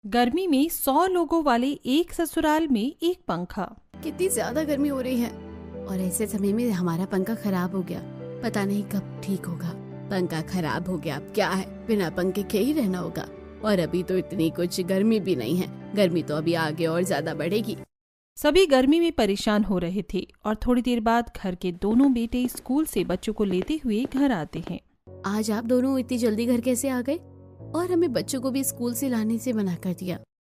गर्मी में 100 लोगों वाले एक ससुराल में एक पंखा। कितनी ज्यादा गर्मी हो रही है और ऐसे समय में हमारा पंखा खराब हो गया। पता नहीं कब ठीक होगा। पंखा खराब हो गया, अब क्या है, बिना पंखे के ही रहना होगा। और अभी तो इतनी कुछ गर्मी भी नहीं है, गर्मी तो अभी आगे और ज्यादा बढ़ेगी। सभी गर्मी में परेशान हो रहे थे और थोड़ी देर बाद घर के दोनों बेटे स्कूल से बच्चों को लेते हुए घर आते हैं। आज आप दोनों इतनी जल्दी घर कैसे आ गए? और हमें बच्चों को भी स्कूल से लाने से मना कर दिया।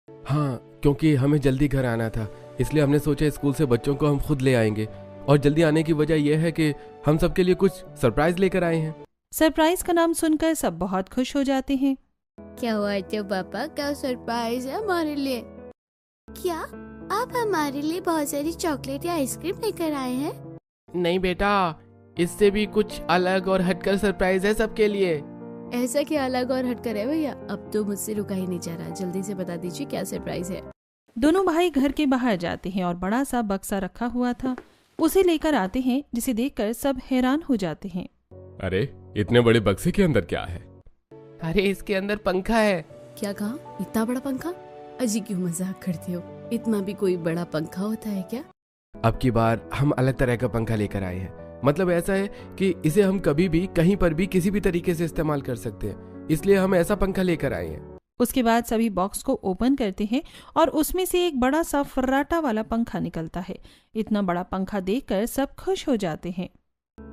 हाँ, क्योंकि हमें जल्दी घर आना था, इसलिए हमने सोचा स्कूल से बच्चों को हम खुद ले आएंगे। और जल्दी आने की वजह यह है कि हम सबके लिए कुछ सरप्राइज लेकर आए हैं। सरप्राइज का नाम सुनकर सब बहुत खुश हो जाते हैं। क्या हुआ तो पापा, क्या सरप्राइज है हमारे लिए? क्या आप हमारे लिए बहुत सारी चॉकलेट या आइसक्रीम लेकर आए हैं? नहीं बेटा, इससे भी कुछ अलग और हटकर सरप्राइज है सबके लिए। ऐसा क्या अलग और हटकर है भैया? अब तो मुझसे रुका ही नहीं जा रहा, जल्दी से बता दीजिए क्या सरप्राइज है। दोनों भाई घर के बाहर जाते हैं और बड़ा सा बक्सा रखा हुआ था, उसे लेकर आते हैं, जिसे देखकर सब हैरान हो जाते हैं। अरे, इतने बड़े बक्से के अंदर क्या है? अरे, इसके अंदर पंखा है। क्या कहा? इतना बड़ा पंखा? अजी क्यों मजाक करते हो? इतना भी कोई बड़ा पंखा होता है क्या? अब की बार हम अलग तरह का पंखा लेकर आए हैं। मतलब ऐसा है कि इसे हम कभी भी कहीं पर भी किसी भी तरीके से इस्तेमाल कर सकते हैं, इसलिए हम ऐसा पंखा लेकर आए हैं। उसके बाद सभी बॉक्स को ओपन करते हैं और उसमें से एक बड़ा सा फर्राटा वाला पंखा निकलता है। इतना बड़ा पंखा देखकर सब खुश हो जाते हैं।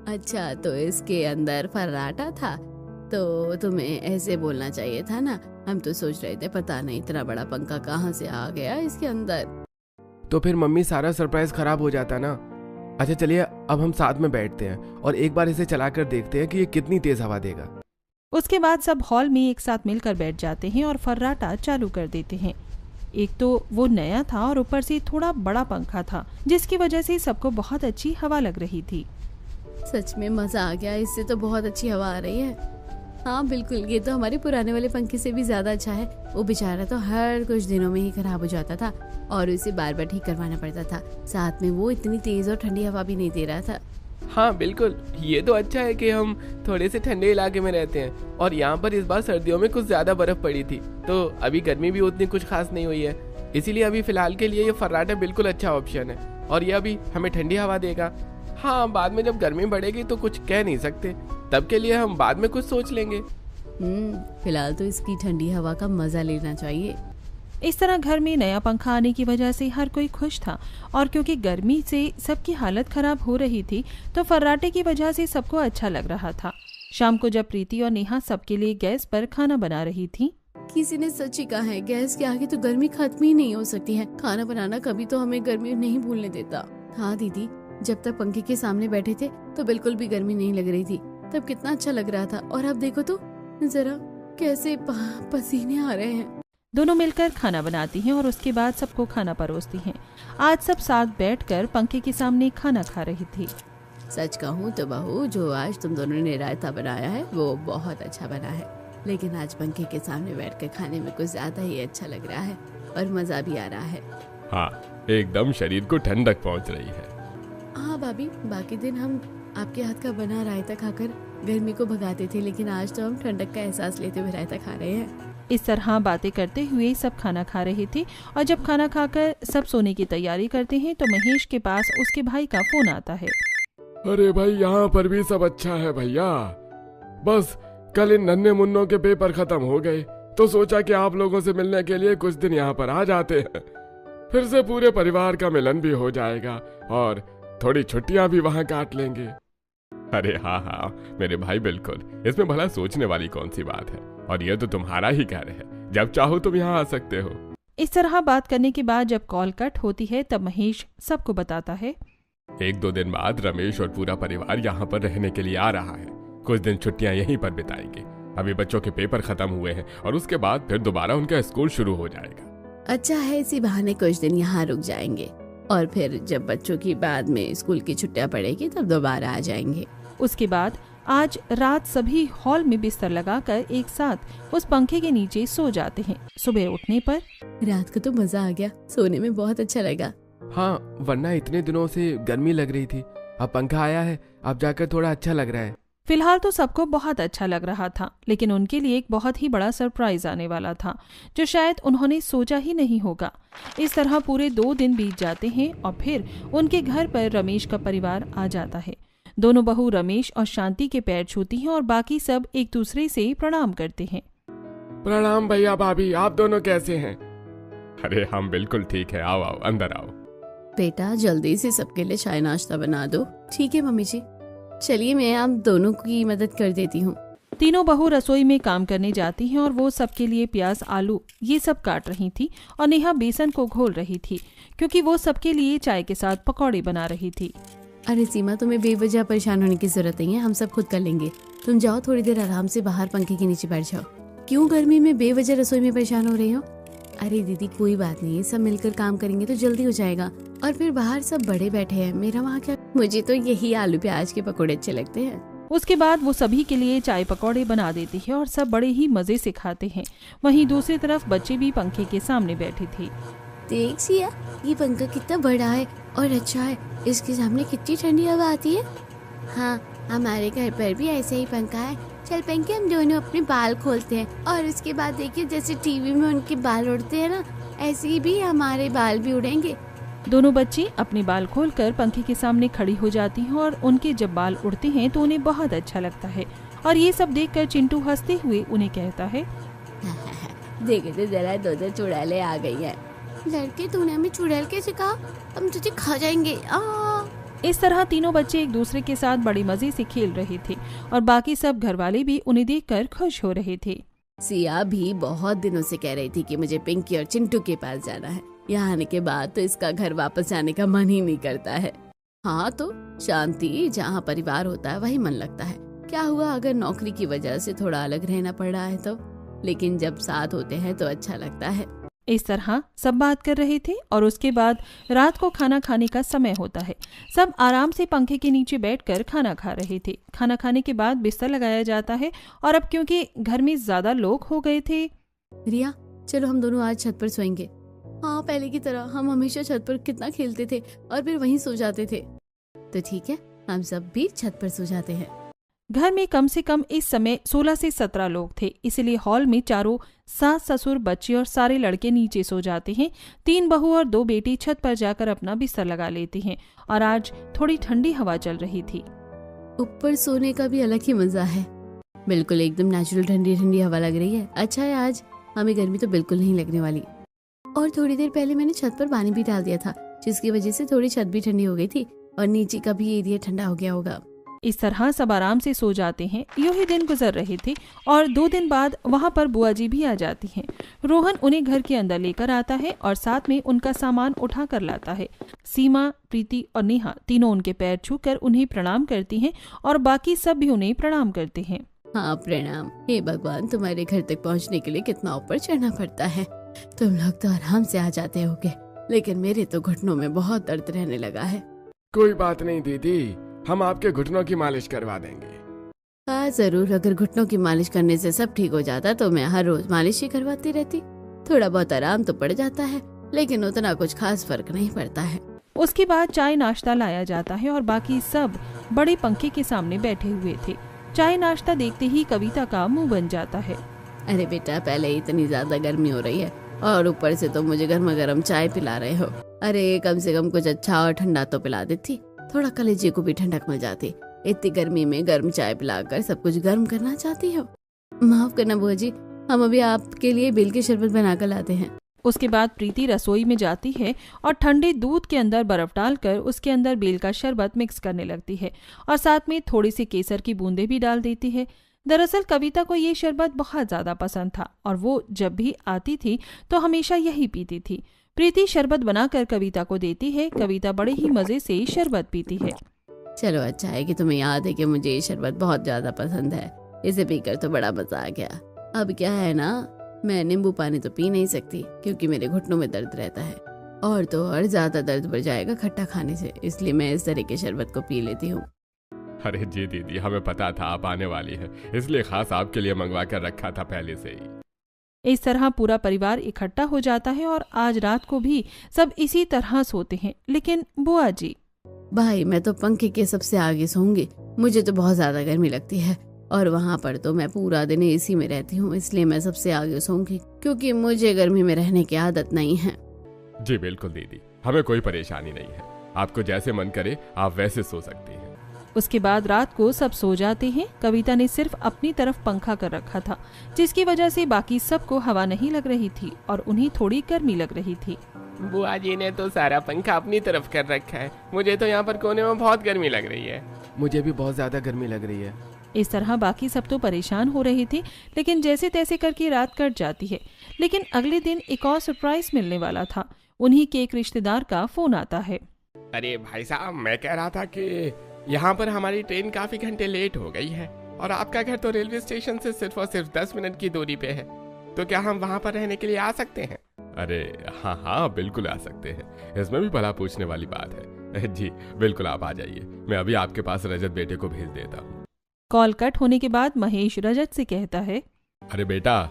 अच्छा, तो इसके अंदर फर्राटा था? तो तुम्हें ऐसे बोलना चाहिए था ना। हम तो सोच रहे थे पता नहीं इतना बड़ा पंखा कहाँ से आ गया इसके अंदर। तो फिर मम्मी सारा सरप्राइज खराब हो जाता ना। अच्छा चलिए, अब हम साथ में बैठते हैं और एक बार इसे चलाकर देखते हैं कि ये कितनी तेज हवा देगा। उसके बाद सब हॉल में एक साथ मिलकर बैठ जाते हैं और फर्राटा चालू कर देते हैं। एक तो वो नया था और ऊपर से थोड़ा बड़ा पंखा था, जिसकी वजह से सबको बहुत अच्छी हवा लग रही थी। सच में मजा आ गया, इससे तो बहुत अच्छी हवा आ रही है। हाँ बिल्कुल, ये तो हमारे पुराने वाले पंखे से भी ज्यादा अच्छा है। वो बेचारा तो हर कुछ दिनों में ही खराब हो जाता था और उसे बार बार ठीक करवाना पड़ता था। साथ में वो इतनी तेज और ठंडी हवा भी नहीं दे रहा था। हाँ बिल्कुल, ये तो अच्छा है कि हम थोड़े से ठंडे इलाके में रहते हैं और यहाँ पर इस बार सर्दियों में कुछ ज्यादा बर्फ पड़ी थी, तो अभी गर्मी भी उतनी कुछ खास नहीं हुई है। इसीलिए अभी फिलहाल के लिए ये फर्राटा बिल्कुल अच्छा ऑप्शन है और ये अभी हमें ठंडी हवा देगा। हाँ, बाद में जब गर्मी बढ़ेगी तो कुछ कह नहीं सकते, तब के लिए हम बाद में कुछ सोच लेंगे। फिलहाल तो इसकी ठंडी हवा का मजा लेना चाहिए। इस तरह घर में नया पंखा आने की वजह से हर कोई खुश था और क्योंकि गर्मी से सबकी हालत खराब हो रही थी तो फर्राटे की वजह से सबको अच्छा लग रहा था। शाम को जब प्रीति और नेहा सबके लिए गैस पर खाना बना रही थी। किसी ने सच ही कहा है, गैस के आगे तो गर्मी खत्म ही नहीं हो सकती है। खाना बनाना कभी तो हमें गर्मी नहीं भूलने देता। हाँ दीदी, जब तक पंखे के सामने बैठे थे तो बिल्कुल भी गर्मी नहीं लग रही थी, तब कितना अच्छा लग रहा था। और अब देखो तो जरा कैसे पसीने आ रहे हैं। दोनों मिलकर खाना बनाती हैं और उसके बाद सबको खाना परोसती हैं। आज सब साथ बैठकर पंखे के सामने खाना खा रही थी। सच कहूँ तो बहू, जो आज तुम दोनों ने रायता बनाया है वो बहुत अच्छा बना है, लेकिन आज पंखे के सामने बैठकर खाने में कुछ ज्यादा ही अच्छा लग रहा है और मजा भी आ रहा है। हाँ, एकदम शरीर को ठंडक पहुँच रही है। हाँ भाभी, बाकी दिन हम आपके हाथ का बना रायता खाकर गर्मी को भगाते थे, लेकिन आज तो हम ठंडक का एहसास लेते हुए रायता खा रहे हैं। इस तरह बातें करते हुए सब खाना खा रहे थे और जब खाना खाकर सब सोने की तैयारी करते हैं तो महेश के पास उसके भाई का फोन आता है। अरे भाई, यहाँ पर भी सब अच्छा है भैया, बस कल इन नन्हे मुन्नों के पेपर खत्म हो गए तो सोचा कि आप लोगों से मिलने के लिए कुछ दिन यहाँ पर आ जाते हैं। फिर से पूरे परिवार का मिलन भी हो जाएगा और थोड़ी छुट्टियां भी वहाँ काट लेंगे। अरे हाँ हाँ मेरे भाई, बिल्कुल, इसमें भला सोचने वाली कौन सी बात है, और ये तो तुम्हारा ही घर है, जब चाहो तुम यहाँ आ सकते हो। इस तरह बात करने के बाद जब कॉल कट होती है तब महेश सबको बताता है, 1-2 दिन बाद रमेश और पूरा परिवार यहाँ पर रहने के लिए आ रहा है। कुछ दिन छुट्टियां यहीं पर बिताएंगे। अभी बच्चों के पेपर खत्म हुए हैं और उसके बाद फिर दोबारा उनका स्कूल शुरू हो जाएगा। अच्छा है, इसी बहाने कुछ दिन यहाँ रुक जाएंगे और फिर जब बच्चों की बाद में स्कूल की छुट्टियां पड़ेगी तब दोबारा आ जाएंगे। उसके बाद आज रात सभी हॉल में बिस्तर लगाकर एक साथ उस पंखे के नीचे सो जाते हैं। सुबह उठने पर रात को तो मजा आ गया, सोने में बहुत अच्छा लगा। हाँ, वरना इतने दिनों से गर्मी लग रही थी, अब पंखा आया है, अब जाकर थोड़ा अच्छा लग रहा है। फिलहाल तो सबको बहुत अच्छा लग रहा था, लेकिन उनके लिए एक बहुत ही बड़ा सरप्राइज आने वाला था जो शायद उन्होंने सोचा ही नहीं होगा। इस तरह पूरे 2 दिन बीत जाते हैं और फिर उनके घर पर रमेश का परिवार आ जाता है। दोनों बहू रमेश और शांति के पैर छूती हैं और बाकी सब एक दूसरे से प्रणाम करते हैं। प्रणाम भैया भाभी, आप दोनों कैसे हैं? अरे हम बिल्कुल ठीक है, आओ आओ अंदर आओ। बेटा जल्दी से सबके लिए चाय नाश्ता बना दो। ठीक है मम्मी जी, चलिए मैं आप दोनों की मदद कर देती हूँ। तीनों बहू रसोई में काम करने जाती हैं और वो सबके लिए प्याज, आलू ये सब काट रही थी और नेहा बेसन को घोल रही थी क्योंकि वो सबके लिए चाय के साथ पकौड़े बना रही थी। अरे सीमा, तुम्हें बेवजह परेशान होने की जरूरत नहीं है, हम सब खुद कर लेंगे। तुम जाओ थोड़ी देर आराम से बाहर पंखे के नीचे बैठ जाओ। क्यों गर्मी में बेवजह रसोई में परेशान हो रही हो? अरे दीदी कोई बात नहीं, सब मिलकर काम करेंगे तो जल्दी हो जाएगा। और फिर बाहर सब बड़े बैठे हैं, मेरा वहाँ क्या। मुझे तो यही आलू प्याज के पकौड़े अच्छे लगते हैं। उसके बाद वो सभी के लिए चाय पकौड़े बना देती है और सब बड़े ही मजे से खाते हैं। वहीं दूसरी तरफ बच्चे भी पंखे के सामने बैठे थे। देख सिया, ये पंखा कितना बड़ा है और अच्छा है, इसके सामने कितनी ठंडी हवा आती है। हाँ, हमारे घर पर भी ऐसे ही पंखा है। चल पंखे, हम दोनों अपने बाल खोलते हैं और उसके बाद देखिए जैसे टीवी में उनके बाल उड़ते हैं ना, ऐसे ही भी हमारे बाल भी उड़ेंगे। दोनों बच्ची अपने बाल खोलकर पंखे के सामने खड़ी हो जाती हैं और उनके जब बाल उड़ते हैं तो उन्हें बहुत अच्छा लगता है। और ये सब देखकर चिंटू हंसते हुए उन्हें कहता है, देखे तो जरा दो चुड़ैलें आ गई है। लड़के, तूने हमें चुड़ैल कैसे कहा? हम तुझे खा जाएंगे। इस तरह तीनों बच्चे एक दूसरे के साथ बड़े मजे से खेल रहे थे और बाकी सब घर वाले भी उन्हें देखकर खुश हो रहे थे। सिया भी बहुत दिनों से कह रही थी कि मुझे पिंकी और चिंटू के पास जाना है। यहाँ आने के बाद तो इसका घर वापस जाने का मन ही नहीं करता है। हाँ तो शांति, जहाँ परिवार होता है वही मन लगता है। क्या हुआ अगर नौकरी की वजह से थोड़ा अलग रहना पड़ रहा है तो, लेकिन जब साथ होते हैं तो अच्छा लगता है। इस तरह सब बात कर रहे थे और उसके बाद रात को खाना खाने का समय होता है। सब आराम से पंखे के नीचे बैठकर खाना खा रहे थे। खाना खाने के बाद बिस्तर लगाया जाता है और अब क्योंकि घर में ज्यादा लोग हो गए थे। रिया, चलो हम दोनों आज छत पर सोएंगे। हाँ, पहले की तरह हम हमेशा छत पर कितना खेलते थे और फिर वहीं सो जाते थे। तो ठीक है, हम सब भी छत पर सो जाते हैं। घर में कम से कम इस समय 16 से 17 लोग थे, इसलिए हॉल में चारों सास, ससुर, बच्चे और सारे लड़के नीचे सो जाते हैं। 3 बहू और 2 बेटी छत पर जाकर अपना बिस्तर लगा लेती हैं और आज थोड़ी ठंडी हवा चल रही थी। ऊपर सोने का भी अलग ही मजा है, बिल्कुल एकदम नेचुरल ठंडी ठंडी हवा लग रही है। अच्छा है, आज हमें गर्मी तो बिल्कुल नहीं लगने वाली। और थोड़ी देर पहले मैंने छत पर पानी भी डाल दिया था, जिसकी वजह से थोड़ी छत भी ठंडी हो गई थी और नीचे का भी एरिया ठंडा हो गया होगा। इस तरह सब आराम से सो जाते हैं। यूं ही दिन गुजर रहे थे और 2 दिन बाद वहां पर बुआ जी भी आ जाती हैं। रोहन उन्हें घर के अंदर लेकर आता है और साथ में उनका सामान उठा कर लाता है। सीमा, प्रीति और नेहा तीनों उनके पैर छूकर उन्हें प्रणाम करती हैं और बाकी सब भी उन्हें प्रणाम करते हैं। हाँ प्रणाम। हे भगवान, तुम्हारे घर तक पहुँचने के लिए कितना ऊपर चढ़ना पड़ता है। तुम लोग तो आराम से आ जाते होगे, लेकिन मेरे तो घुटनों में बहुत दर्द रहने लगा है। कोई बात नहीं दीदी, हम आपके घुटनों की मालिश करवा देंगे। हाँ जरूर, अगर घुटनों की मालिश करने से सब ठीक हो जाता तो मैं हर रोज मालिश ही करवाती रहती। थोड़ा बहुत आराम तो पड़ जाता है, लेकिन उतना कुछ खास फर्क नहीं पड़ता है। उसके बाद चाय नाश्ता लाया जाता है और बाकी सब बड़े पंखे के सामने बैठे हुए थे। चाय नाश्ता देखते ही कविता का मुंह बन जाता है। अरे बेटा, पहले इतनी ज्यादा गर्मी हो रही है और ऊपर से तो मुझे गर्मा गर्म चाय पिला रहे हो। अरे कम से कम कुछ अच्छा और ठंडा तो पिला देती, थोड़ा कलेजे को भी ठंडक मिल जाती। इतनी गर्मी में गर्म चाय पिलाकर सब कुछ गर्म करना चाहती हो। माफ करना बुआ जी, हम अभी आपके लिए बेल के शरबत बनाकर लाते हैं। उसके बाद प्रीति रसोई में जाती है और ठंडे दूध के अंदर बर्फ डालकर उसके अंदर बेल का शरबत मिक्स करने लगती है और साथ में थोड़ी सी केसर की बूंदें भी डाल देती है। दरअसल कविता को ये शरबत बहुत ज्यादा पसंद था और वो जब भी आती थी तो हमेशा यही पीती थी। प्रीति शरबत बनाकर कविता को देती है। कविता बड़े ही मजे से शरबत पीती है। चलो अच्छा है कि तुम्हें याद है कि मुझे ये शरबत बहुत ज्यादा पसंद है, इसे पीकर तो बड़ा मजा आ गया। अब क्या है ना, मैं नींबू पानी तो पी नहीं सकती क्योंकि मेरे घुटनों में दर्द रहता है और तो और ज्यादा दर्द बढ़ जाएगा खट्टा खाने से, इसलिए मैं इस तरह के शरबत को पी लेती हूँ। अरे जी दीदी, हमें पता था आप आने वाली है, इसलिए खास आपके लिए मंगवा कर रखा था पहले से ही। इस तरह पूरा परिवार इकट्ठा हो जाता है और आज रात को भी सब इसी तरह सोते हैं। लेकिन बुआ जी, भाई मैं तो पंखे के सबसे आगे सोऊंगी, मुझे तो बहुत ज्यादा गर्मी लगती है और वहाँ पर तो मैं पूरा दिन एसी में रहती हूँ, इसलिए मैं सबसे आगे सोऊंगी क्योंकि मुझे गर्मी में रहने की आदत नहीं है। जी बिल्कुल दीदी, हमें कोई परेशानी नहीं है, आपको जैसे मन करे आप वैसे सो सकती हैं। उसके बाद रात को सब सो जाते हैं। कविता ने सिर्फ अपनी तरफ पंखा कर रखा था, जिसकी वजह से बाकी सबको हवा नहीं लग रही थी और उन्हें थोड़ी गर्मी लग रही थी। बुआ जी ने तो सारा पंखा अपनी तरफ कर रखा है, मुझे तो यहाँ पर कोने में बहुत गर्मी लग रही है। मुझे भी बहुत ज्यादा गर्मी लग रही है। इस तरह बाकी सब तो परेशान हो रहे थे, लेकिन जैसे तैसे करके रात कट जाती है। लेकिन अगले दिन एक और सरप्राइज मिलने वाला था। उन्हीं के एक रिश्तेदार का फोन आता है। अरे भाई साहब, मैं कह रहा था कि यहाँ पर हमारी ट्रेन काफी घंटे लेट हो गई है और आपका घर तो रेलवे स्टेशन से सिर्फ और सिर्फ 10 मिनट की दूरी पे है, तो क्या हम वहाँ पर रहने के लिए आ सकते हैं? अरे हाँ हाँ बिल्कुल आ सकते हैं, इसमें भी भला पूछने वाली बात है। जी बिल्कुल आप आ जाइए, मैं अभी आपके पास रजत बेटे को भेज देता हूँ। कॉल कट होने के बाद महेश रजत से कहता है, अरे बेटा,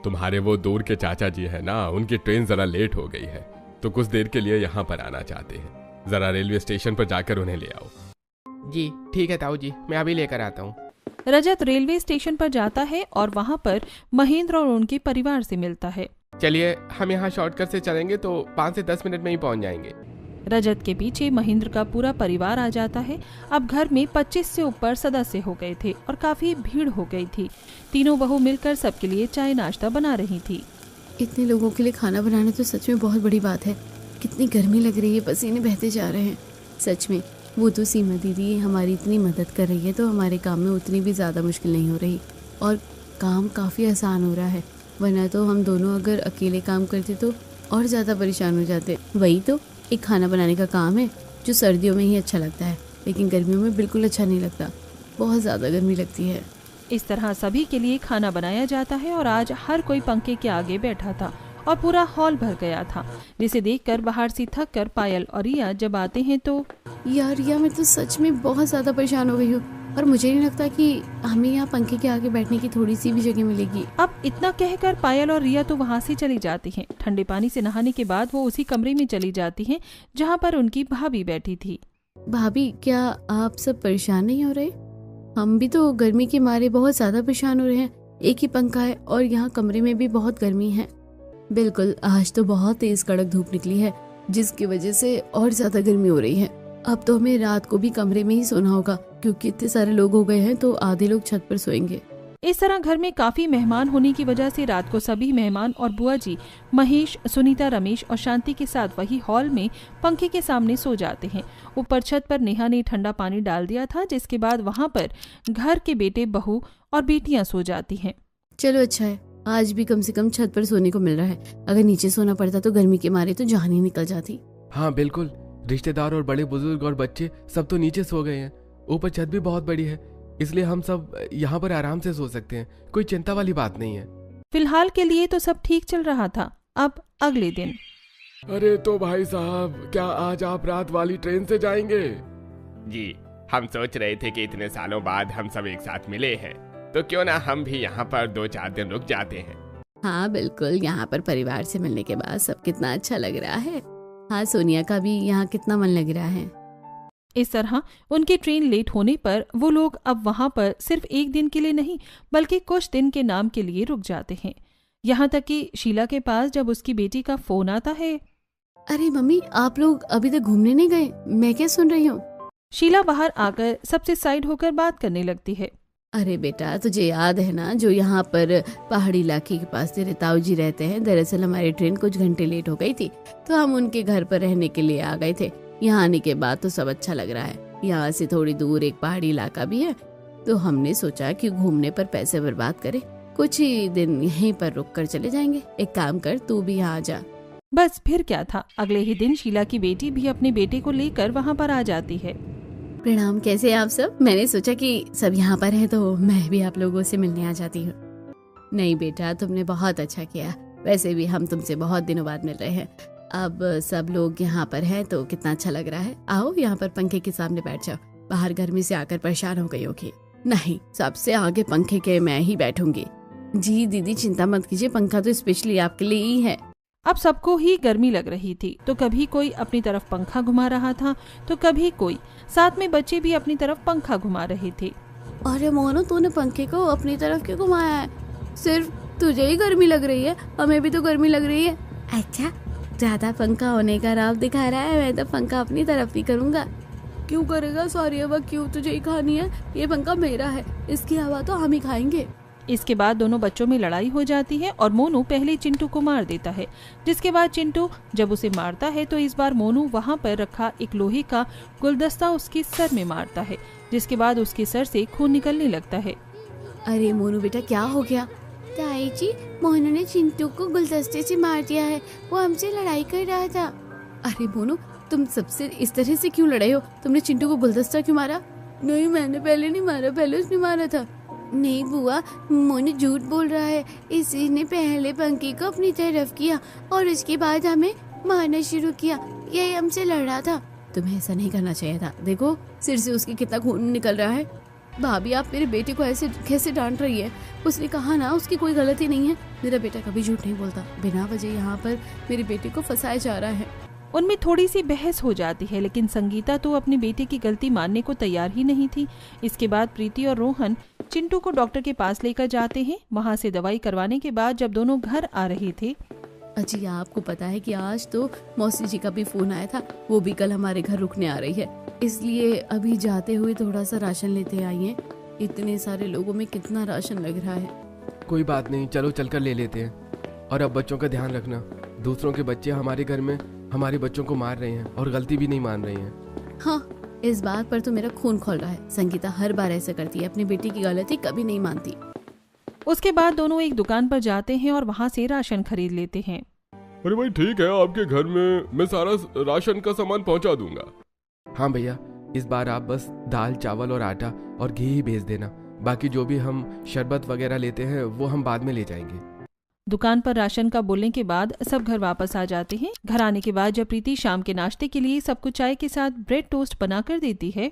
तुम्हारे वो दूर के चाचा जी है ना, उनकी ट्रेन जरा लेट हो गई है, तो कुछ देर के लिए यहाँ पर आना चाहते हैं, जरा रेलवे स्टेशन पर जाकर उन्हें ले आओ। जी ठीक है ताऊ जी, मैं अभी लेकर आता हूँ। रजत रेलवे स्टेशन पर जाता है और वहाँ पर महेंद्र और उनके परिवार से मिलता है। चलिए हम यहाँ शॉर्टकट से चलेंगे तो 5 से 10 मिनट में ही पहुँच जाएंगे। रजत के पीछे महेंद्र का पूरा परिवार आ जाता है। अब घर में 25 से ऊपर सदस्य हो गए थे और काफी भीड़ हो गई थी। तीनों बहू मिलकर सबके लिए चाय नाश्ता बना रही थी। इतने लोगों के लिए खाना बनाना तो सच में बहुत बड़ी बात है। कितनी गर्मी लग रही है, पसीने बहते जा रहे हैं। सच में वो तो सीमा दीदी हमारी इतनी मदद कर रही है, तो हमारे काम में उतनी भी ज़्यादा मुश्किल नहीं हो रही और काम काफ़ी आसान हो रहा है। वरना तो हम दोनों अगर अकेले काम करते तो और ज़्यादा परेशान हो जाते। वही तो एक खाना बनाने का काम है जो सर्दियों में ही अच्छा लगता है, लेकिन गर्मियों में बिल्कुल अच्छा नहीं लगता, बहुत ज़्यादा गर्मी लगती है। इस तरह सभी के लिए खाना बनाया जाता है और आज हर कोई पंखे के आगे बैठा था और पूरा हॉल भर गया था, जिसे देखकर बाहर से थक कर पायल और रिया जब आते हैं तो यार रिया, मैं तो सच में बहुत ज़्यादा परेशान हो गई हूँ और मुझे नहीं लगता कि हमें यहाँ पंखे के आगे बैठने की थोड़ी सी भी जगह मिलेगी। अब इतना कहकर पायल और रिया तो वहाँ से चली जाती हैं। ठंडे पानी से नहाने के बाद वो उसी कमरे में चली जाती हैं जहाँ पर उनकी भाभी बैठी थी। भाभी, क्या आप सब परेशान नहीं हो रहे? हम भी तो गर्मी के मारे बहुत ज्यादा परेशान हो रहे हैं। एक ही पंखा है और यहाँ कमरे में भी बहुत गर्मी है। बिल्कुल, आज तो बहुत तेज कड़क धूप निकली है, जिसकी वजह से और ज्यादा गर्मी हो रही है। अब तो हमें रात को भी कमरे में ही सोना होगा, क्योंकि इतने सारे लोग हो गए हैं तो आधे लोग छत पर सोएंगे। इस तरह घर में काफी मेहमान होने की वजह से रात को सभी मेहमान और बुआ जी महेश, सुनीता, रमेश और शांति के साथ वही हॉल में पंखे के सामने सो जाते हैं। ऊपर छत पर नेहा ने ठंडा पानी डाल दिया था, जिसके बाद वहाँ पर घर के बेटे, बहू और बेटियां सो जाती हैं। चलो अच्छा है, आज भी कम से कम छत पर सोने को मिल रहा है। अगर नीचे सोना पड़ता तो गर्मी के मारे तो जान ही निकल जाती। हाँ बिल्कुल, रिश्तेदार और बड़े बुजुर्ग और बच्चे सब तो नीचे सो गए हैं। ऊपर छत भी बहुत बड़ी है, इसलिए हम सब यहाँ पर आराम से सो सकते हैं, कोई चिंता वाली बात नहीं है। फिलहाल के लिए तो सब ठीक चल रहा था। अब अगले दिन, अरे तो भाई साहब, क्या आज आप रात वाली ट्रेन से जाएंगे? जी, हम सोच रहे थे कि इतने सालों बाद हम सब एक साथ मिले हैं, तो क्यों ना हम भी यहाँ पर 2-4 दिन रुक जाते हैं। हाँ बिल्कुल, यहाँ पर परिवार से मिलने के बाद सब कितना अच्छा लग रहा है। हाँ, सोनिया का भी यहाँ कितना मन लग रहा है। इस तरह उनकी ट्रेन लेट होने पर वो लोग अब वहाँ पर सिर्फ एक दिन के लिए नहीं, बल्कि कुछ दिन के नाम के लिए रुक जाते हैं। यहाँ तक कि शीला के पास जब उसकी बेटी का फोन आता है, अरे मम्मी, आप लोग अभी तक घूमने नहीं गए? मैं क्या सुन रही हूँ? शीला बाहर आकर सबसे साइड होकर बात करने लगती है। अरे बेटा, तुझे याद है ना, जो यहाँ पर पहाड़ी इलाके के पास तेरे ताऊ जी रहते हैं। दरअसल हमारी ट्रेन कुछ घंटे लेट हो गई थी, तो हम उनके घर पर रहने के लिए आ गए थे। यहाँ आने के बाद तो सब अच्छा लग रहा है। यहाँ से थोड़ी दूर एक पहाड़ी इलाका भी है, तो हमने सोचा कि घूमने पर पैसे बर्बाद करें, कुछ ही दिन यहीं पर रुक कर चले जाएंगे। एक काम कर, तू भी यहाँ आ जा। बस फिर क्या था, अगले ही दिन शीला की बेटी भी अपने बेटे को लेकर वहाँ पर आ जाती है। प्रणाम, कैसे आप सब? मैंने सोचा कि सब यहाँ पर हैं तो मैं भी आप लोगों से मिलने आ जाती हूँ। नहीं बेटा, तुमने बहुत अच्छा किया। वैसे भी हम तुमसे बहुत दिनों बाद मिल रहे हैं। अब सब लोग यहाँ पर हैं तो कितना अच्छा लग रहा है। आओ यहाँ पर पंखे के सामने बैठ जाओ। बाहर गर्मी से आकर परेशान हो गई होगी। नहीं, सबसे आगे पंखे के मैं ही बैठूंगी। जी दीदी, चिंता मत कीजिए, पंखा तो स्पेशली आपके लिए ही है। अब सबको ही गर्मी लग रही थी, तो कभी कोई अपनी तरफ पंखा घुमा रहा था तो कभी कोई, साथ में बच्चे भी अपनी तरफ पंखा घुमा रहे थे। अरे मोनू, तूने पंखे को अपनी तरफ क्यों घुमाया है? सिर्फ तुझे ही गर्मी लग रही है, हमें भी तो गर्मी लग रही है। अच्छा, ज्यादा पंखा होने का राव दिखा रहा है, मैं तो पंखा अपनी तरफ ही करूँगा। क्यों करेगा? सारी हवा क्यों तुझे ही खानी है? ये पंखा मेरा है, इसकी हवा तो हम ही खाएंगे। इसके बाद दोनों बच्चों में लड़ाई हो जाती है और मोनू पहले चिंटू को मार देता है, जिसके बाद चिंटू जब उसे मारता है तो इस बार मोनू वहाँ पर रखा एक लोहे का गुलदस्ता उसके सर में मारता है, जिसके बाद उसके सर से खून निकलने लगता है। अरे मोनू बेटा, क्या हो गया? ताई जी, मोनू ने चिंटू को गुलदस्ते से मार दिया है, वो हमसे लड़ाई कर रहा था। अरे मोनू, तुम सबसे इस तरह से क्यों लड़े हो? तुमने चिंटू को गुलदस्ता क्यों मारा? नहीं, मैंने पहले नहीं मारा, पहले उसने मारा था। नहीं बुआ, मोनू झूठ बोल रहा है। इसी ने पहले पंखे को अपनी तरफ किया और उसके बाद हमें मारना शुरू किया। यही हमसे लड़ रहा था। तुम्हें ऐसा नहीं करना चाहिए था। देखो सिर से उसकी कितना खून निकल रहा है। भाभी, आप मेरे बेटे को ऐसे कैसे डांट रही है? उसने कहा ना उसकी कोई गलती नहीं है। मेरा बेटा कभी झूठ नहीं बोलता। बिना वजह यहाँ पर मेरे बेटे को फंसाया जा रहा है। उनमें थोड़ी सी बहस हो जाती है, लेकिन संगीता तो अपने बेटे की गलती मानने को तैयार ही नहीं थी। इसके बाद प्रीति और रोहन चिंटू को डॉक्टर के पास लेकर जाते हैं। वहाँ से दवाई करवाने के बाद जब दोनों घर आ रहे थे, अजी आपको पता है कि आज तो मौसी जी का भी फोन आया था, वो भी कल हमारे घर रुकने आ रही है, इसलिए अभी जाते हुए थोड़ा सा राशन लेते आई हैं। इतने सारे लोगों में कितना राशन लग रहा है। कोई बात नहीं, चलो चलकर ले लेते हैं। और अब बच्चों का ध्यान रखना, दूसरों के बच्चे हमारे घर में हमारे बच्चों को मार रहे हैं और गलती भी नहीं मान रहे हैं। हाँ, इस बात पर तो मेरा खून खोल रहा है। संगीता हर बार ऐसा करती है, अपनी बेटी की गलती कभी नहीं मानती। उसके बाद दोनों एक दुकान पर जाते हैं और वहाँ से राशन खरीद लेते हैं। अरे भाई ठीक है, आपके घर में मैं सारा राशन का सामान पहुंचा दूंगा। हाँ भैया, इस बार आप बस दाल, चावल और आटा और घी ही भेज देना। बाकी जो भी हम शरबत वगैरह लेते हैं वो हम बाद में ले जाएंगे। दुकान पर राशन का बोलने के बाद सब घर वापस आ जाते हैं। घर आने के बाद जब प्रीति शाम के नाश्ते के लिए सबको चाय के साथ ब्रेड टोस्ट बना कर देती है।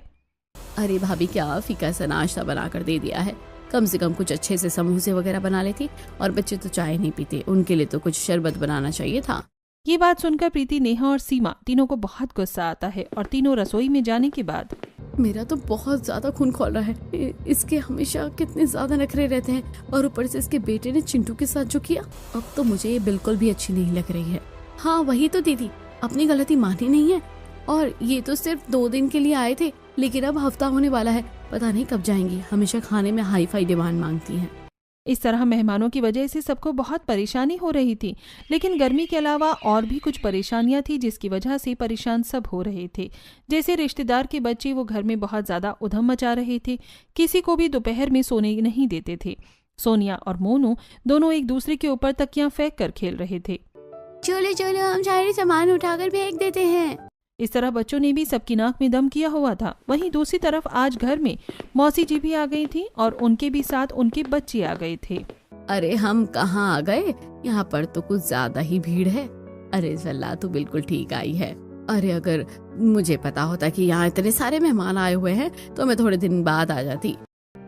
अरे भाभी, क्या फीका सा नाश्ता बना कर दे दिया है। कम से कम कुछ अच्छे से समोसे वगैरह बना लेती। और बच्चे तो चाय नहीं पीते, उनके लिए तो कुछ शरबत बनाना चाहिए था। ये बात सुनकर प्रीति, नेहा और सीमा तीनों को बहुत गुस्सा आता है और तीनों रसोई में जाने के बाद, मेरा तो बहुत ज्यादा खून खोल रहा है। इसके हमेशा कितने ज्यादा नखरे रहते हैं और ऊपर से इसके बेटे ने चिंटू के साथ जो किया, अब तो मुझे ये बिल्कुल भी अच्छी नहीं लग रही है। हाँ वही तो दीदी, अपनी गलती मानी नहीं है। और ये तो सिर्फ 2 दिन के लिए आए थे, लेकिन अब हफ्ता होने वाला है, पता नहीं कब जाएंगी। हमेशा खाने में हाई फाई डिमांड मांगती हैं। इस तरह मेहमानों की वजह से सबको बहुत परेशानी हो रही थी, लेकिन गर्मी के अलावा और भी कुछ परेशानियां थी जिसकी वजह से परेशान सब हो रहे थे। जैसे रिश्तेदार के बच्चे वो घर में बहुत ज्यादा उधम मचा रहे थे, किसी को भी दोपहर में सोने नहीं देते थे। सोनिया और मोनू दोनों एक दूसरे के ऊपर तकियां फेंक कर खेल रहे थे। चलो चलो, हम सारे सामान उठाकर फेंक देते हैं। इस तरह बच्चों ने भी सबकी नाक में दम किया हुआ था। वहीं दूसरी तरफ आज घर में मौसी जी भी आ गई थी और उनके भी साथ उनके बच्चे आ गए थे। अरे हम कहाँ आ गए, यहाँ पर तो कुछ ज्यादा ही भीड़ है। अरे सल्ला तो बिल्कुल ठीक आई है। अरे अगर मुझे पता होता कि यहाँ इतने सारे मेहमान आए हुए हैं तो मैं थोड़े दिन बाद आ जाती।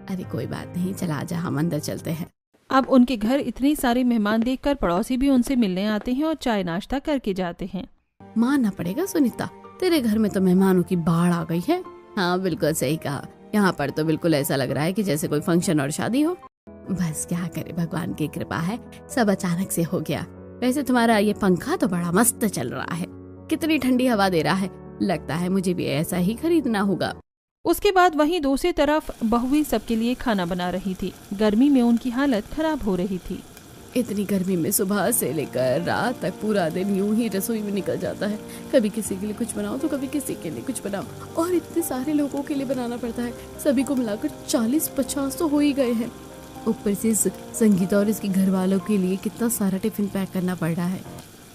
अरे कोई बात नहीं, चला आजा, हम अंदर चलते हैं। अब उनके घर इतने सारे मेहमान देखकर पड़ोसी भी उनसे मिलने आते हैं और चाय नाश्ता करके जाते हैं। मानना पड़ेगा सुनीता, तेरे घर में तो मेहमानों की बाढ़ आ गई है। हाँ बिल्कुल सही कहा, यहाँ पर तो बिल्कुल ऐसा लग रहा है कि जैसे कोई फंक्शन और शादी हो। बस क्या करे, भगवान की कृपा है, सब अचानक से हो गया। वैसे तुम्हारा ये पंखा तो बड़ा मस्त चल रहा है, कितनी ठंडी हवा दे रहा है। लगता है मुझे भी ऐसा ही खरीदना होगा। उसके बाद वहीं दूसरी तरफ बहुएं सबके लिए खाना बना रही थी। गर्मी में उनकी हालत खराब हो रही थी। इतनी गर्मी में सुबह से लेकर रात तक पूरा दिन यूं ही रसोई में निकल जाता है। कभी किसी के लिए कुछ बनाओ तो कभी किसी के लिए कुछ बनाओ, और इतने सारे लोगों के लिए बनाना पड़ता है। सभी को मिलाकर 40-50 तो हो ही गए हैं। ऊपर से संगीता और इसके घर वालों के लिए कितना सारा टिफिन पैक करना पड़ रहा है।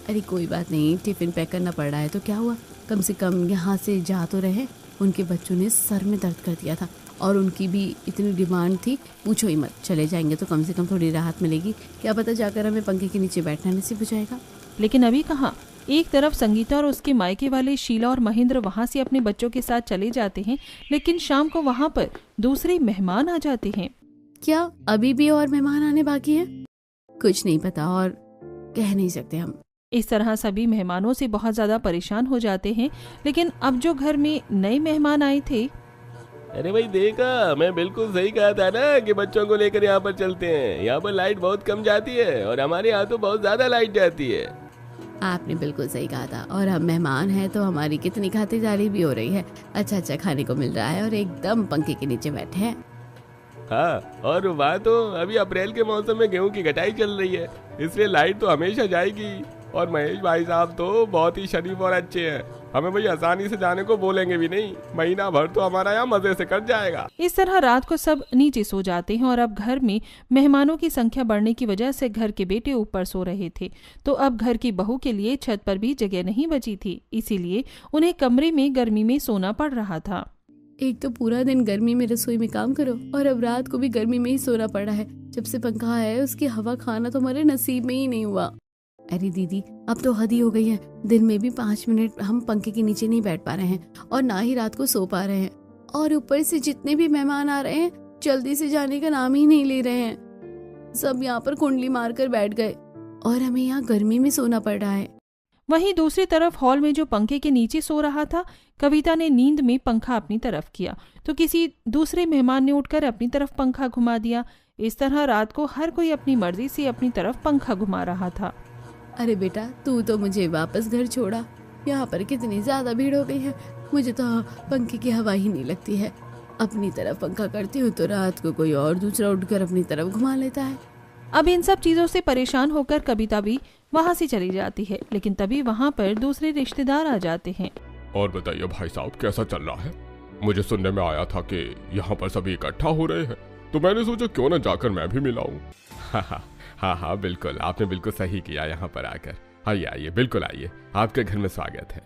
अरे कोई बात नहीं, टिफिन पैक करना पड़ रहा है तो क्या हुआ, कम से कम यहाँ से जा तो रहे। उनके बच्चों ने सर में दर्द कर दिया था और उनकी भी इतनी डिमांड थी, पूछो ही मत। चले जाएंगे तो कम से कम थोड़ी राहत मिलेगी, क्या पता जाकर हमें पंखे के नीचे बैठना नसीब हो जाएगा। लेकिन अभी कहाँ। एक तरफ संगीता और उसके मायके वाले शीला और महेंद्र वहाँ से अपने बच्चों के साथ चले जाते हैं, लेकिन शाम को वहाँ पर दूसरे मेहमान आ जाते हैं। क्या अभी भी और मेहमान आने बाकी है? कुछ नहीं पता और कह नहीं सकते हम। इस तरह सभी मेहमानों से बहुत ज्यादा परेशान हो जाते हैं। लेकिन अब जो घर में नए मेहमान आए थे, अरे भाई देखा, मैं बिल्कुल सही कहा था ना कि बच्चों को लेकर यहाँ पर चलते हैं। यहाँ पर लाइट बहुत कम जाती है और हमारे यहाँ तो बहुत ज्यादा लाइट जाती है। आपने बिल्कुल सही कहा था, और हम मेहमान हैं तो हमारी कितनी खातिरदारी भी हो रही है। अच्छा अच्छा खाने को मिल रहा है और एकदम पंखे के नीचे बैठे हैं। हाँ, और वहाँ तो अभी अप्रैल के मौसम में गेहूं की कटाई चल रही है, इसलिए लाइट तो हमेशा जाएगी। और महेश भाई साहब तो बहुत ही शरीफ और अच्छे हैं, हमें भाई आसानी से जाने को बोलेंगे भी नहीं। महीना भर तो हमारा यहाँ मजे से कट जाएगा। इस तरह रात को सब नीचे सो जाते हैं। और अब घर में मेहमानों की संख्या बढ़ने की वजह से घर के बेटे ऊपर सो रहे थे, तो अब घर की बहू के लिए छत पर भी जगह नहीं बची थी, इसीलिए उन्हें कमरे में गर्मी में सोना पड़ रहा था। एक तो पूरा दिन गर्मी में रसोई में काम करो और अब रात को भी गर्मी में ही सोना पड़ा है। जब से पंखा आया है उसकी हवा खाना तो हमारे नसीब में ही नहीं हुआ। अरे दीदी, अब तो हद ही हो गई है। दिन में भी 5 मिनट हम पंखे के नीचे नहीं बैठ पा रहे हैं और ना ही रात को सो पा रहे हैं। और ऊपर से जितने भी मेहमान आ रहे हैं जल्दी से जाने का नाम ही नहीं ले रहे हैं। सब यहाँ पर कुंडली मार कर बैठ गए और हमें यहाँ गर्मी में सोना पड़ रहा है। वहीं दूसरी तरफ हॉल में जो पंखे के नीचे सो रहा था, कविता ने नींद में पंखा अपनी तरफ किया तो किसी दूसरे मेहमान ने उठकर अपनी तरफ पंखा घुमा दिया। इस तरह रात को हर कोई अपनी मर्जी से अपनी तरफ पंखा घुमा रहा था। अरे बेटा, तू तो मुझे वापस घर छोड़ा। यहाँ पर कितनी ज्यादा भीड़ हो गई है, मुझे तो पंखे की हवा ही नहीं लगती है। अपनी तरफ पंखा करती हूँ तो रात को कोई और दूसरा उठकर अपनी तरफ घुमा लेता है। अब इन सब चीजों से परेशान होकर कविता भी वहाँ से चली जाती है, लेकिन तभी वहाँ पर दूसरे रिश्तेदार आ जाते हैं। और बताइए भाई साहब, कैसा चल रहा है? मुझे सुनने में आया था कि यहाँ पर सभी इकट्ठा हो रहे हैं, तो मैंने सोचा क्यों न जाकर मैं भी मिलाऊं। हाँ, बिल्कुल, आपने बिल्कुल सही किया यहाँ पर आकर। आइए आइए, बिल्कुल आइए, आपके घर में स्वागत है।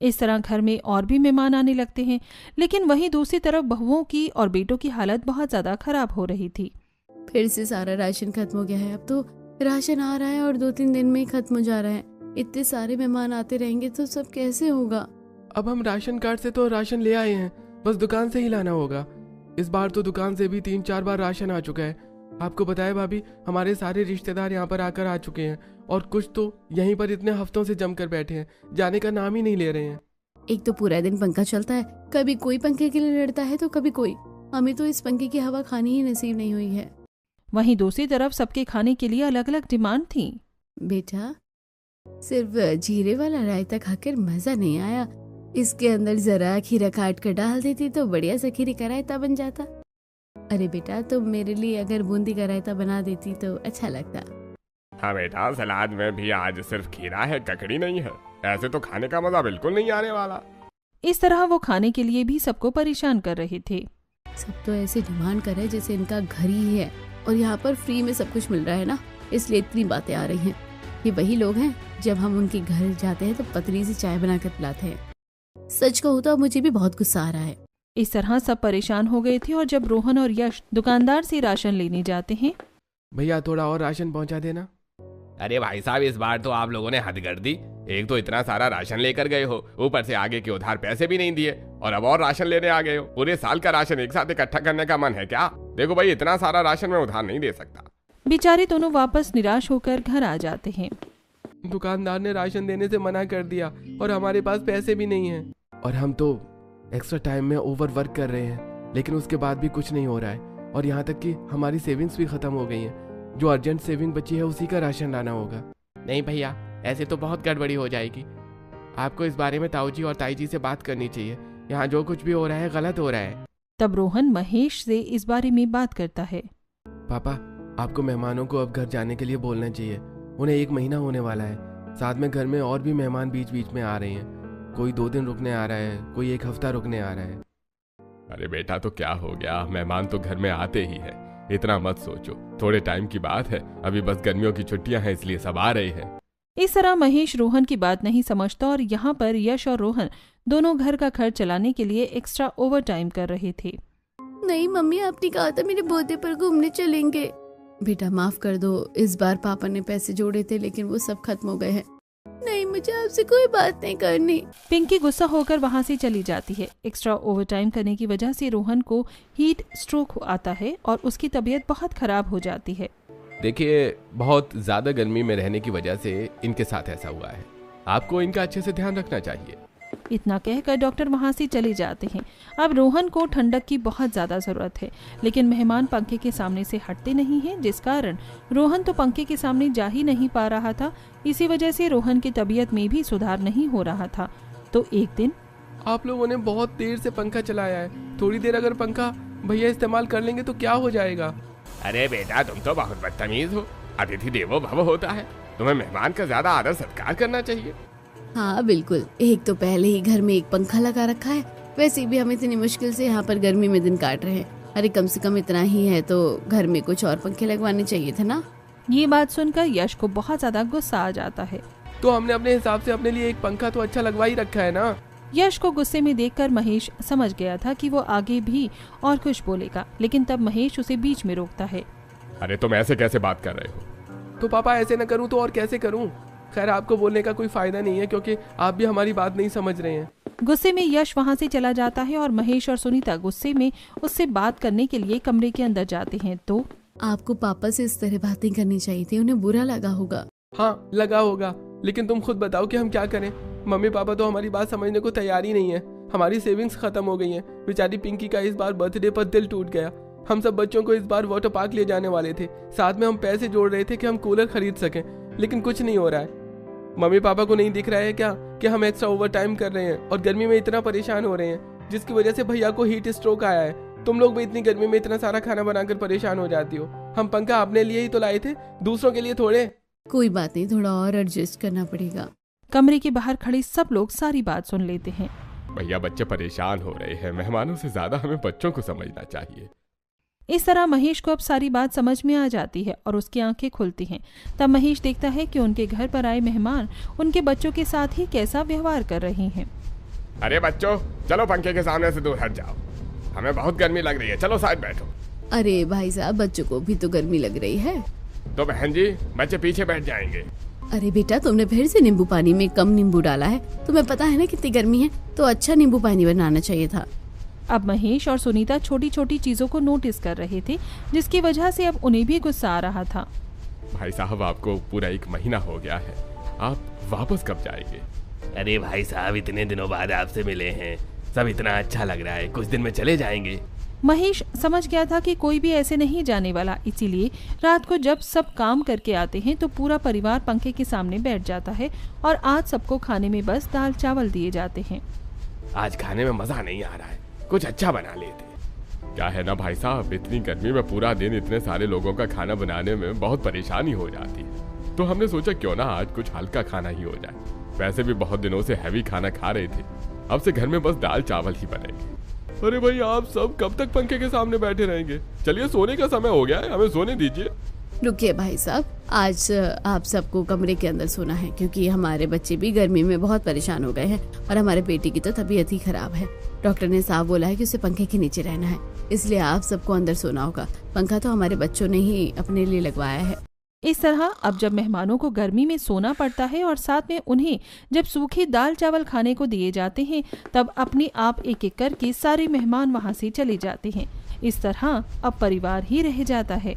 इस तरह घर में और भी मेहमान आने लगते हैं, लेकिन वहीं दूसरी तरफ बहुओं की और बेटों की हालत बहुत ज्यादा खराब हो रही थी। फिर से सारा राशन खत्म हो गया है। अब तो राशन आ रहा है और 2-3 दिन में ही खत्म हो जा रहा है। इतने सारे मेहमान आते रहेंगे तो सब कैसे होगा? अब हम राशन कार्ड से तो राशन ले आए हैं, बस दुकान से ही लाना होगा। इस बार तो दुकान से भी 3-4 बार राशन आ चुका है। आपको बताया भाभी, हमारे सारे रिश्तेदार यहाँ पर आकर आ चुके हैं और कुछ तो यहीं पर इतने हफ्तों से जमकर बैठे हैं, जाने का नाम ही नहीं ले रहे हैं। एक तो पूरा दिन पंखा चलता है, कभी कोई पंखे के लिए लड़ता है तो कभी कोई। हमें तो इस पंखे की हवा खानी ही नसीब नहीं हुई है। वहीं दूसरी तरफ सबके खाने के लिए अलग अलग डिमांड थी। बेटा, सिर्फ जीरे वाला रायता खाकर मजा नहीं आया। इसके अंदर जरा खीरा काट कर डाल देती तो बढ़िया सा खीरे का रायता बन जाता। अरे बेटा, तुम मेरे लिए अगर बूंदी का रायता बना देती तो अच्छा लगता। हाँ बेटा, सलाद में भी आज सिर्फ खीरा है, ककड़ी नहीं है। ऐसे तो खाने का मजा बिल्कुल नहीं आने वाला। इस तरह वो खाने के लिए भी सबको परेशान कर रहे थे। सब तो ऐसे डिमांड कर रहे जैसे इनका घर ही है और यहाँ पर फ्री में सब कुछ मिल रहा है ना, इसलिए इतनी बातें आ रही हैं। ये वही लोग हैं जब हम उनके घर जाते हैं तो पतली सी चाय बनाकर पिलाते हैं। सच कहूँ तो मुझे भी बहुत गुस्सा आ रहा है। इस तरह सब परेशान हो गए थे और जब रोहन और यश दुकानदार से राशन लेने जाते हैं। भैया थोड़ा और राशन पहुंचा देना। अरे भाई साहब, इस बार तो आप लोगों ने हद कर दी। एक तो इतना सारा राशन लेकर गए हो, ऊपर से आगे के उधार पैसे भी नहीं दिए और अब और राशन लेने आ गए हो। पूरे साल का राशन एक साथ इकट्ठा करने का मन है क्या? देखो भाई, इतना सारा राशन मैं उधार नहीं दे सकता। बेचारे दोनों वापस निराश होकर घर आ जाते हैं। दुकानदार ने राशन देने से मना कर दिया और हमारे पास पैसे भी नहीं हैं। और हम तो एक्स्ट्रा टाइम में ओवर वर्क कर रहे हैं, लेकिन उसके बाद भी कुछ नहीं हो रहा है। और यहाँ तक कि हमारी सेविंग्स भी खत्म हो गई हैं। जो अर्जेंट सेविंग बची है उसी का राशन लाना होगा। नहीं भैया, ऐसे तो बहुत गड़बड़ी हो जाएगी। आपको इस बारे में ताऊ जी और ताई जी से बात करनी चाहिए। यहाँ जो कुछ भी हो रहा है गलत हो रहा है। तब रोहन महेश से इस बारे में बात करता है। पापा, आपको मेहमानों को अब घर जाने के लिए बोलना चाहिए। उन्हें 1 महीना होने वाला है। साथ में घर में और भी मेहमान बीच बीच में आ रहे हैं। कोई 2 दिन रुकने आ रहा है, कोई 1 हफ्ता रुकने आ रहा है। अरे बेटा, तो क्या हो गया, मेहमान तो घर में आते ही है, इतना मत सोचो। थोड़े टाइम की बात है, अभी बस गर्मियों की छुट्टियां हैं, इसलिए सब आ रहे हैं। इस तरह महेश रोहन की बात नहीं समझता और यहाँ पर यश और रोहन दोनों घर का खर्च चलाने के लिए एक्स्ट्रा ओवर टाइम कर रहे थे। नहीं मम्मी, आपने कहा था मेरे बर्थडे पर घूमने चलेंगे। बेटा माफ कर दो, इस बार पापा ने पैसे जोड़े थे लेकिन वो सब खत्म हो गए हैं। नहीं, मुझे आपसे कोई बात नहीं करनी। पिंकी गुस्सा होकर वहाँ से चली जाती है। एक्स्ट्रा ओवर टाइम करने की वजह से रोहन को हीट स्ट्रोक आता है और उसकी तबीयत बहुत खराब हो जाती है। देखिए, बहुत ज़्यादा गर्मी में रहने की वजह से इनके साथ ऐसा हुआ है। आपको इनका अच्छे से ध्यान रखना चाहिए। इतना कहकर डॉक्टर वहां से चले जाते हैं। अब रोहन को ठंडक की बहुत ज्यादा जरूरत है, लेकिन मेहमान पंखे के सामने से हटते नहीं हैं, जिस कारण रोहन तो पंखे के सामने जा ही नहीं पा रहा था। इसी वजह से रोहन की तबीयत में भी सुधार नहीं हो रहा था। तो एक दिन, आप लोगों ने बहुत देर से पंखा चलाया है, थोड़ी देर अगर पंखा भैया इस्तेमाल कर लेंगे तो क्या हो जाएगा? अरे बेटा, तुम तो बहुत बदतमीज हो। अतिथि देवो भव होता है, तुम्हें मेहमान का ज्यादा आदर सत्कार करना चाहिए। हाँ बिल्कुल, एक तो पहले ही घर में एक पंखा लगा रखा है, वैसे भी हम इतनी मुश्किल से यहाँ पर गर्मी में दिन काट रहे हैं। अरे कम से कम इतना ही है तो घर में कुछ और पंखे लगवाने चाहिए थे ना। ये बात सुनकर यश को बहुत ज्यादा गुस्सा आ जाता है। तो हमने अपने हिसाब से अपने लिए एक पंखा तो अच्छा लगवा ही रखा है ना। यश को गुस्से में देखकर महेश समझ गया था कि वो आगे भी और कुछ बोलेगा, लेकिन तब महेश उसे बीच में रोकता है। अरे तुम ऐसे कैसे बात कर रहे हो? तो पापा ऐसे न करूँ तो और कैसे करूँ? खैर आपको बोलने का कोई फायदा नहीं है क्योंकि आप भी हमारी बात नहीं समझ रहे हैं। गुस्से में यश वहाँ से चला जाता है और महेश और सुनीता गुस्से में उससे बात करने के लिए कमरे के अंदर जाते हैं। तो आपको पापा से इस तरह बातें करनी चाहिए थी, उन्हें बुरा लगा होगा। हाँ लगा होगा, लेकिन तुम खुद बताओ कि हम क्या करें। मम्मी पापा तो हमारी बात समझने को तैयार ही नहीं है। हमारी सेविंग्स खत्म हो गई हैं। बेचारी पिंकी का इस बार बर्थडे पर दिल टूट गया। हम सब बच्चों को इस बार वाटर पार्क ले जाने वाले थे, साथ में हम पैसे जोड़ रहे थे कि हम कूलर खरीद सकें, लेकिन कुछ नहीं हो रहा है। मम्मी पापा को नहीं दिख रहा है क्या कि हम एक्स्ट्रा ओवर टाइम कर रहे हैं और गर्मी में इतना परेशान हो रहे हैं, जिसकी वजह से भैया को हीट स्ट्रोक आया है। तुम लोग भी इतनी गर्मी में इतना सारा खाना बनाकर परेशान हो जाती हो। हम पंखा अपने लिए ही तो लाए थे, दूसरों के लिए थोड़े। कोई बात नहीं, थोड़ा और एडजस्ट करना पड़ेगा। कमरे के बाहर खड़े सब लोग सारी बात सुन लेते हैं। भैया, बच्चे परेशान हो रहे हैं। मेहमानों से ज्यादा हमें बच्चों को समझना चाहिए। इस तरह महेश को अब सारी बात समझ में आ जाती है और उसकी आंखें खुलती हैं। तब महेश देखता है कि उनके घर पर आए मेहमान उनके बच्चों के साथ ही कैसा व्यवहार कर रहे हैं। अरे बच्चों, चलो पंखे के सामने से दूर हट जाओ, हमें बहुत गर्मी लग रही है। चलो साइड बैठो। अरे भाई साहब, बच्चों को भी तो गर्मी लग रही है। तो बहन जी, बच्चे पीछे बैठ जाएंगे। अरे बेटा, तुमने फिर से नींबू पानी में कम नींबू डाला है। तुम्हें पता है ना कितनी गर्मी है, तो अच्छा नींबू पानी बनाना चाहिए था। अब महेश और सुनीता छोटी छोटी चीजों को नोटिस कर रहे थे, जिसकी वजह से अब उन्हें भी गुस्सा आ रहा था। भाई साहब, आपको पूरा 1 महीना हो गया है, आप वापस कब जाएंगे? अरे भाई साहब, इतने दिनों बाद आपसे मिले हैं, सब इतना अच्छा लग रहा है, कुछ दिन में चले जाएंगे। महेश समझ गया था कि कोई भी ऐसे नहीं जाने वाला, इसीलिए रात को जब सब काम करके आते हैं तो पूरा परिवार पंखे के सामने बैठ जाता है और आज सबको खाने में बस दाल चावल दिए जाते हैं। आज खाने में मजा नहीं आ रहा है, कुछ अच्छा बना लेते। क्या है ना भाई साहब, इतनी गर्मी में पूरा दिन इतने सारे लोगों का खाना बनाने में बहुत परेशानी हो जाती है, तो हमने सोचा क्यों ना आज कुछ हल्का खाना ही हो जाए। वैसे भी बहुत दिनों से हैवी खाना खा रहे थे, अब से घर में बस दाल चावल ही बनेंगे। अरे भाई, आप सब कब तक पंखे के सामने बैठे रहेंगे? चलिए, सोने का समय हो गया है, हमें सोने दीजिए। रुकिए भाई साहब, आज आप सबको कमरे के अंदर सोना है, क्योंकि हमारे बच्चे भी गर्मी में बहुत परेशान हो गए हैं और हमारे बेटी की तो तबीयत ही खराब है। डॉक्टर ने साफ बोला है कि उसे पंखे के नीचे रहना है, इसलिए आप सबको अंदर सोना होगा। पंखा तो हमारे बच्चों ने ही अपने लिए लगवाया है। इस तरह अब जब मेहमानों को गर्मी में सोना पड़ता है और साथ में उन्हें जब सूखी दाल चावल खाने को दिए जाते हैं, तब अपने आप एक एक करके सारे मेहमान वहां से चले जाते हैं। इस तरह अब परिवार ही रह जाता है।